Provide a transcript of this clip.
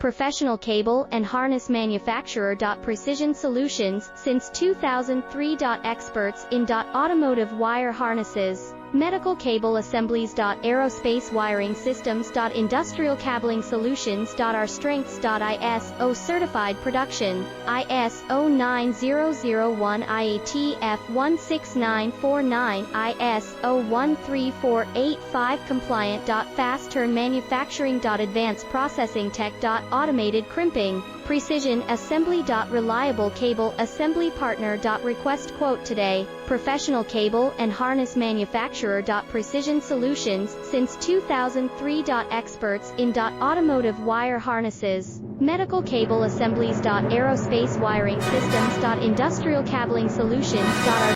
professional cable and harness manufacturer. Precision Solutions, since 2003. Experts in automotive wire harnesses, medical cable assemblies. Aerospace wiring systems. Industrial cabling solutions. Our strengths. ISO certified production, ISO 9001, IATF 16949, ISO 13485 compliant. Fast turn manufacturing. Advanced processing tech. Automated crimping, precision assembly. Reliable cable assembly partner. Request quote today. Professional cable and harness manufacturer. Precision Solutions, since 2003. Experts in automotive wire harnesses, medical cable assemblies. Aerospace wiring systems. Industrial cabling solutions.